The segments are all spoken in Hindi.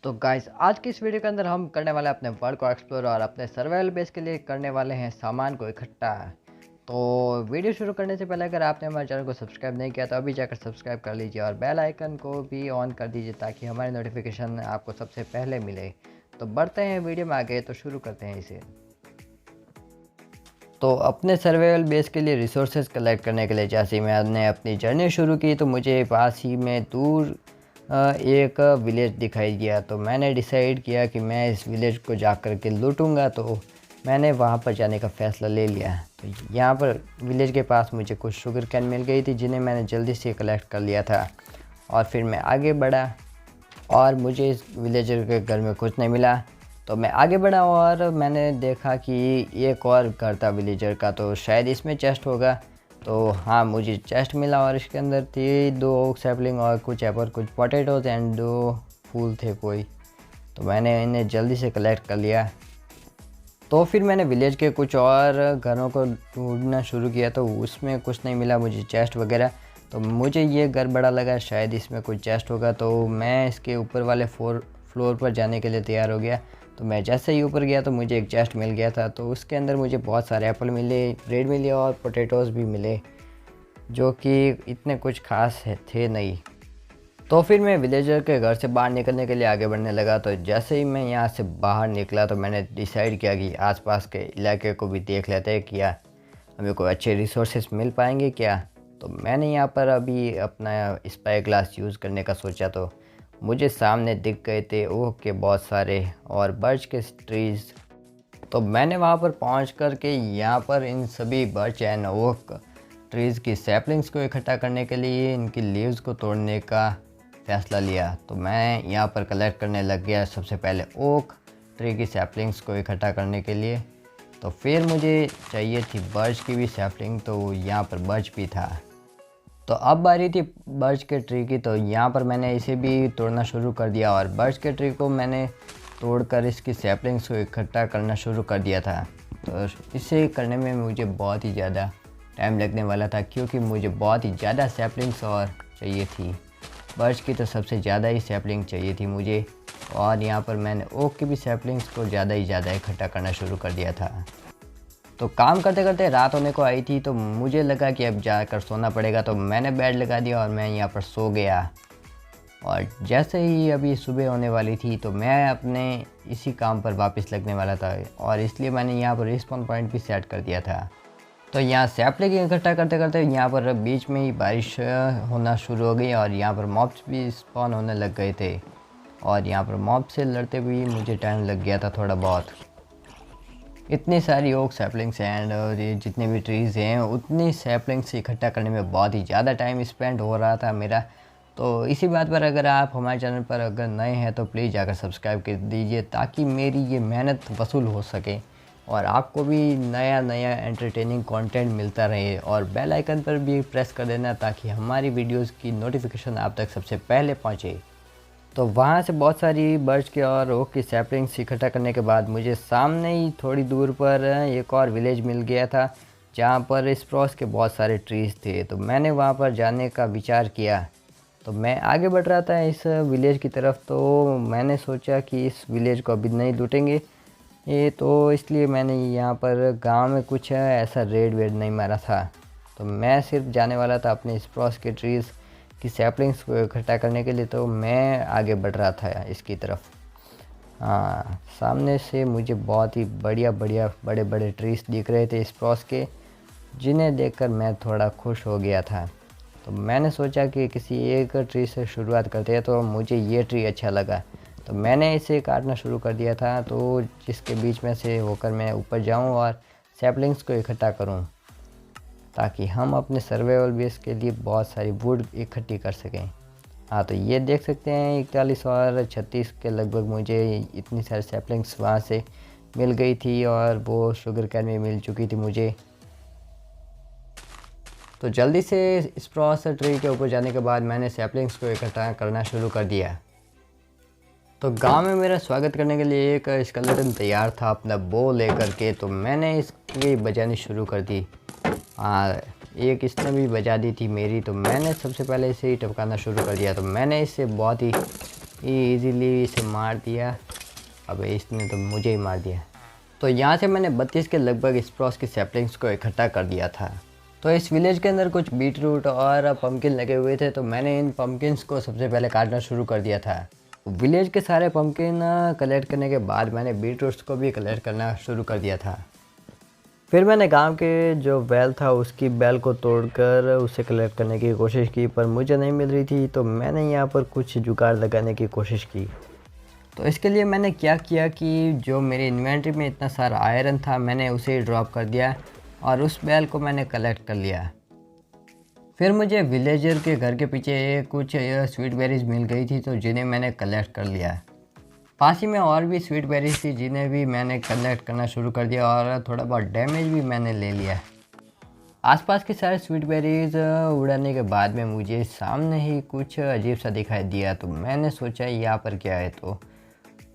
तो गाइस आज की इस वीडियो के अंदर हम करने वाले हैं अपने वर्ल्ड को एक्सप्लोर और अपने सर्वाइवल बेस के लिए करने वाले हैं सामान को इकट्ठा। तो वीडियो शुरू करने से पहले अगर आपने हमारे चैनल को सब्सक्राइब नहीं किया तो अभी जाकर सब्सक्राइब कर लीजिए और बेल आइकन को भी ऑन कर दीजिए ताकि हमारी नोटिफिकेशन आपको सबसे पहले मिले। तो बढ़ते हैं वीडियो में आगे, तो शुरू करते हैं इसे। तो अपने सर्वाइवल बेस के लिए रिसोर्सेज कलेक्ट करने के लिए जैसे ही मैंने अपनी जर्नी शुरू की तो मुझे पास ही में दूर एक विलेज दिखाई दिया। तो मैंने डिसाइड किया कि मैं इस विलेज को जाकर के लूटूंगा। तो मैंने वहाँ पर जाने का फ़ैसला ले लिया। तो यहाँ पर विलेज के पास मुझे कुछ शुगर कैन मिल गई थी जिन्हें मैंने जल्दी से कलेक्ट कर लिया था। और फिर मैं आगे बढ़ा और मुझे इस विलेजर के घर में कुछ नहीं मिला। तो मैं आगे बढ़ा और मैंने देखा कि एक और घर था विलेजर का, तो शायद इसमें चेस्ट होगा। तो हाँ, मुझे चेस्ट मिला और इसके अंदर थी 2 ओक सैपलिंग और कुछ एप्पल, कुछ पोटैटोज एंड 2 फूल थे कोई। तो मैंने इन्हें जल्दी से कलेक्ट कर लिया। तो फिर मैंने विलेज के कुछ और घरों को ढूंढना शुरू किया तो उसमें कुछ नहीं मिला मुझे चेस्ट वगैरह। तो मुझे ये घर बड़ा लगा, शायद इसमें कोई चेस्ट होगा। तो मैं इसके ऊपर वाले फ्लोर पर जाने के लिए तैयार हो गया। तो मैं जैसे ही ऊपर गया तो मुझे एक चेस्ट मिल गया था। तो उसके अंदर मुझे बहुत सारे एप्पल मिले, ब्रेड मिली और पोटैटोज़ भी मिले जो कि इतने कुछ खास थे नहीं। तो फिर मैं विलेजर के घर से बाहर निकलने के लिए आगे बढ़ने लगा। तो जैसे ही मैं यहाँ से बाहर निकला तो मैंने डिसाइड किया कि आसपास के इलाके को भी देख लेते हैं, क्या हमें कोई अच्छे रिसोर्सेज मिल पाएंगे क्या। तो मैंने यहाँ पर अभी अपना स्पाई ग्लास यूज़ करने का सोचा तो मुझे सामने दिख गए थे ओक के बहुत सारे और बर्च के ट्रीज़। तो मैंने वहाँ पर पहुँच कर के यहाँ पर इन सभी बर्च एंड ओक ट्रीज़ की सैपलिंग्स को इकट्ठा करने के लिए इनकी लीव्स को तोड़ने का फ़ैसला लिया। तो मैं यहाँ पर कलेक्ट करने लग गया सबसे पहले ओक ट्री की सैपलिंग्स को इकट्ठा करने के लिए। तो फिर मुझे चाहिए थी बर्च की भी सैपलिंग, तो यहाँ पर बर्च भी था। तो अब बारी थी बर्च के ट्री की। तो यहाँ पर मैंने इसे भी तोड़ना शुरू कर दिया और बर्च के ट्री को मैंने तोड़कर इसकी सैपलिंग्स को इकट्ठा करना शुरू कर दिया था। तो इसे करने में मुझे बहुत ही ज़्यादा टाइम लगने वाला था क्योंकि मुझे बहुत ही ज़्यादा सैपलिंग्स और चाहिए थी। बर्च की तो सबसे ज़्यादा ही सैपलिंग चाहिए थी मुझे, और यहाँ पर मैंने ओक की भी सैपलिंग्स को ज़्यादा ही ज़्यादा इकट्ठा करना शुरू कर दिया था। तो काम करते करते रात होने को आई थी तो मुझे लगा कि अब जाकर सोना पड़ेगा। तो मैंने बेड लगा दिया और मैं यहाँ पर सो गया। और जैसे ही अभी सुबह होने वाली थी तो मैं अपने इसी काम पर वापस लगने वाला था और इसलिए मैंने यहाँ पर रिस्पॉन पॉइंट भी सेट कर दिया था। तो यहाँ सैपलिंग इकट्ठा करते करते यहाँ पर बीच में ही बारिश होना शुरू हो गई और यहाँ पर मॉब्स भी स्पॉन होने लग गए थे। और यहाँ पर मॉब से लड़ते हुए मुझे टाइम लग गया था थोड़ा बहुत। इतनी सारी ओक सैपलिंग्स एंड ये जितने भी ट्रीज़ हैं उतनी सैपलिंग्स इकट्ठा करने में बहुत ही ज़्यादा टाइम स्पेंड हो रहा था मेरा। तो इसी बात पर अगर आप हमारे चैनल पर अगर नए हैं तो प्लीज़ जाकर सब्सक्राइब कर दीजिए ताकि मेरी ये मेहनत वसूल हो सके और आपको भी नया नया एंटरटेनिंग कंटेंट मिलता रहे। और बेल आइकन पर भी प्रेस कर देना ताकि हमारी वीडियोस की नोटिफिकेशन आप तक सबसे पहले पहुंचे। तो वहाँ से बहुत सारी बर्च के और ओक की सैपलिंग्स इकट्ठा करने के बाद मुझे सामने ही थोड़ी दूर पर एक और विलेज मिल गया था जहाँ पर स्प्रूस के बहुत सारे ट्रीज़ थे। तो मैंने वहाँ पर जाने का विचार किया। तो मैं आगे बढ़ रहा था इस विलेज की तरफ। तो मैंने सोचा कि इस विलेज को अभी नहीं लूटेंगे ये, तो इसलिए मैंने यहाँ पर गांव में कुछ ऐसा रेड वेड नहीं मारा था। तो मैं सिर्फ जाने वाला था अपने स्प्रूस के ट्रीज़ की सैपलिंग्स को इकट्ठा करने के लिए। तो मैं आगे बढ़ रहा था इसकी तरफ। हाँ, सामने से मुझे बहुत ही बढ़िया बढ़िया बड़े बड़े ट्रीज़ दिख रहे थे स्प्रूस के, जिन्हें देखकर मैं थोड़ा खुश हो गया था। तो मैंने सोचा कि किसी एक ट्री से शुरुआत करते हैं। तो मुझे ये ट्री अच्छा लगा तो मैंने इसे काटना शुरू कर दिया था, तो जिसके बीच में से होकर मैं ऊपर जाऊं और सैपलिंग्स को इकट्ठा करूं ताकि हम अपने सर्वाइवल बेस के लिए बहुत सारी वुड इकट्ठी कर सकें। हाँ, तो ये देख सकते हैं 41 और 36 के लगभग मुझे इतनी सारी सैपलिंग्स वहाँ से मिल गई थी और वो शुगर कैन में मिल चुकी थी मुझे। तो जल्दी से स्प्रूस ट्री के ऊपर जाने के बाद मैंने सैपलिंग्स को इकट्ठा करना शुरू कर दिया। तो गांव में मेरा स्वागत करने के लिए एक स्केलेटन तैयार था अपना बो लेकर के। तो मैंने इसकी बजानी शुरू कर दी। एक इसने भी बजा दी थी मेरी। तो मैंने सबसे पहले इसे ही टपकाना शुरू कर दिया। तो मैंने इससे बहुत ही ये इजीली इसे मार दिया। अब इसने तो मुझे ही मार दिया। तो यहाँ से मैंने 32 के लगभग स्प्रॉस की सैपलिंग्स को इकट्ठा कर दिया था। तो इस विलेज के अंदर कुछ बीट रूट और पम्पकिन लगे हुए थे, तो मैंने इन पम्पकिन्स को सबसे पहले काटना शुरू कर दिया था। विलेज के सारे पम्पकिन कलेक्ट करने के बाद मैंने बीट रूट्स को भी कलेक्ट करना शुरू कर दिया था। फिर मैंने गांव के जो बैल था उसकी बैल को तोड़कर उसे कलेक्ट करने की कोशिश की, पर मुझे नहीं मिल रही थी। तो मैंने यहाँ पर कुछ जुगाड़ लगाने की कोशिश की। तो इसके लिए मैंने क्या किया कि जो मेरी इन्वेंट्री में इतना सारा आयरन था मैंने उसे ड्रॉप कर दिया और उस बैल को मैंने कलेक्ट कर लिया। फिर मुझे विलेजर के घर के पीछे कुछ स्वीट बेरीज मिल गई थी, तो जिन्हें मैंने कलेक्ट कर लिया। पास ही में और भी स्वीट बेरीज थी जिन्हें भी मैंने कलेक्ट करना शुरू कर दिया और थोड़ा बहुत डैमेज भी मैंने ले लिया। आसपास के सारे स्वीट बेरीज उड़ाने के बाद में मुझे सामने ही कुछ अजीब सा दिखाई दिया। तो मैंने सोचा यहाँ पर क्या है, तो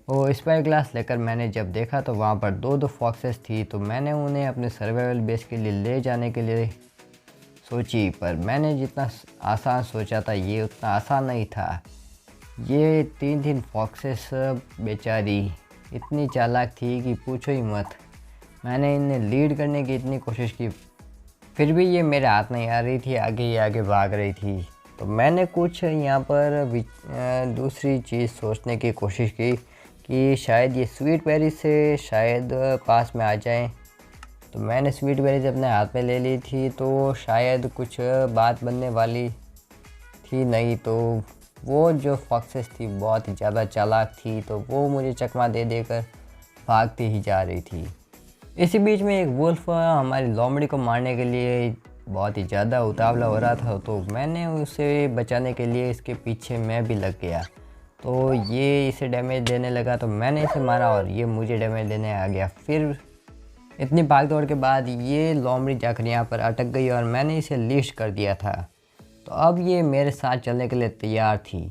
वो स्पाई ग्लास लेकर मैंने जब देखा तो वहाँ पर दो फॉक्सेस थी। तो मैंने उन्हें अपने सर्वाइवल बेस के लिए ले जाने के लिए सोची, पर मैंने जितना आसान सोचा था ये उतना आसान नहीं था। ये तीन फॉक्सेस बेचारी इतनी चालाक थी कि पूछो ही मत। मैंने इन्हें लीड करने की इतनी कोशिश की, फिर भी ये मेरे हाथ नहीं आ रही थी, आगे ही आगे भाग रही थी। तो मैंने कुछ यहाँ पर दूसरी चीज़ सोचने की कोशिश की कि शायद ये स्वीट बेरीज से शायद पास में आ जाएं। तो मैंने स्वीट बेरीज अपने हाथ में ले ली थी, तो शायद कुछ बात बनने वाली थी नहीं। तो वो जो फॉक्सेस थी बहुत ही ज़्यादा चालाक थी, तो वो मुझे चकमा दे देकर भागती ही जा रही थी। इसी बीच में एक वुल्फ हमारी लोमड़ी को मारने के लिए बहुत ही ज़्यादा उतावला हो रहा था, तो मैंने उसे बचाने के लिए इसके पीछे मैं भी लग गया। तो ये इसे डैमेज देने लगा, तो मैंने इसे मारा और ये मुझे डैमेज देने आ गया। फिर इतनी भाग दौड़ के बाद ये लोमड़ी जाकर यहाँ पर अटक गई और मैंने इसे लीश कर दिया था। तो अब ये मेरे साथ चलने के लिए तैयार थी।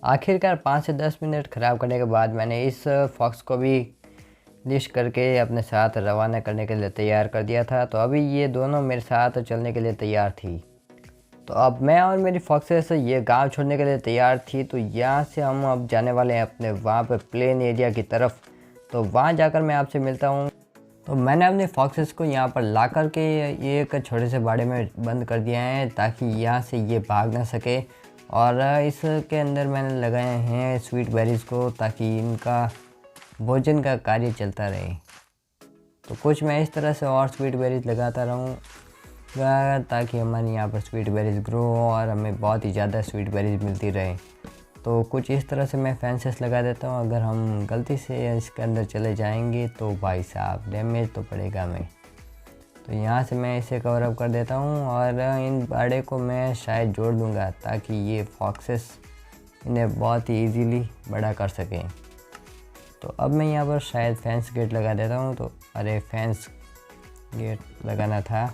आखिरकार 5 से 10 मिनट ख़राब करने के बाद मैंने इस फॉक्स को भी लीश करके अपने साथ रवाना करने के लिए तैयार कर दिया था। तो अभी ये दोनों मेरे साथ चलने के लिए तैयार थी। तो अब मैं और मेरी फॉक्सेस ये गांव छोड़ने के लिए तैयार थी। तो यहाँ से हम अब जाने वाले हैं अपने वहाँ पर प्लेन एरिया की तरफ। तो वहाँ जाकर मैं आपसे मिलता हूँ। तो मैंने अपने फॉक्सेस को यहाँ पर ला कर के एक छोटे से बाड़े में बंद कर दिया है ताकि यहाँ से ये भाग ना सके। और इसके अंदर मैंने लगाए हैं स्वीट बेरीज़ को ताकि इनका भोजन का कार्य चलता रहे। तो कुछ मैं इस तरह से और स्वीट बेरीज़ लगाता रहूँगा ताकि हमारे यहाँ पर स्वीट बेरीज़ ग्रो हो और हमें बहुत ही ज़्यादा स्वीट बेरीज़ मिलती रहे। तो कुछ इस तरह से मैं फेंसेस लगा देता हूँ। अगर हम गलती से इसके अंदर चले जाएंगे तो भाई साहब डैमेज तो पड़ेगा हमें। तो यहाँ से मैं इसे कवर अप कर देता हूँ और इन बाड़े को मैं शायद जोड़ दूँगा ताकि ये फॉक्सेस इन्हें बहुत ही ईजीली बड़ा कर सकें। तो अब मैं यहाँ पर शायद फेंस गेट लगा देता हूँ। तो अरे फेंस गेट लगाना था,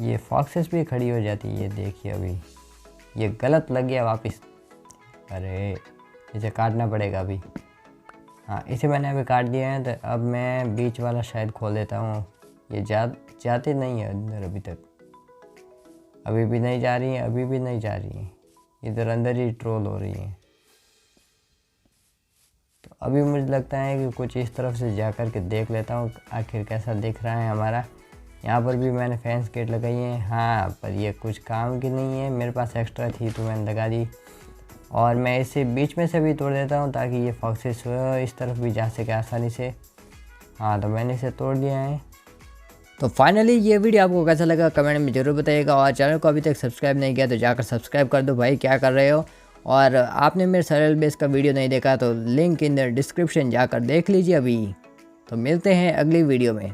ये फॉक्सेस भी खड़ी हो जाती है। ये देखिए अभी ये गलत लग गया वापस। अरे इसे काटना पड़ेगा अभी। हाँ इसे मैंने अभी काट दिया है। तो अब मैं बीच वाला शायद खोल देता हूँ। ये जाते नहीं है अंदर अभी तक, अभी भी नहीं जा रही है, अभी भी नहीं जा रही है, इधर अंदर ही ट्रोल हो रही है। तो अभी मुझे लगता है कि कुछ इस तरफ से जा कर के देख लेता हूँ आखिर कैसा दिख रहा है हमारा। यहाँ पर भी मैंने फेंस गेट लगाई है। हाँ पर ये कुछ काम की नहीं है, मेरे पास एक्स्ट्रा थी तो मैंने लगा दी। और मैं इसे बीच में से भी तोड़ देता हूँ ताकि ये फॉक्सेस इस तरफ भी जा सके आसानी से। हाँ तो मैंने इसे तोड़ दिया है। तो फाइनली ये वीडियो आपको कैसा लगा कमेंट में ज़रूर बताइएगा। और चैनल को अभी तक सब्सक्राइब नहीं किया तो जाकर सब्सक्राइब कर दो भाई, क्या कर रहे हो। और आपने मेरे सरल बेस का वीडियो नहीं देखा तो लिंक इन द डिस्क्रिप्शन जाकर देख लीजिए अभी। तो मिलते हैं अगली वीडियो में।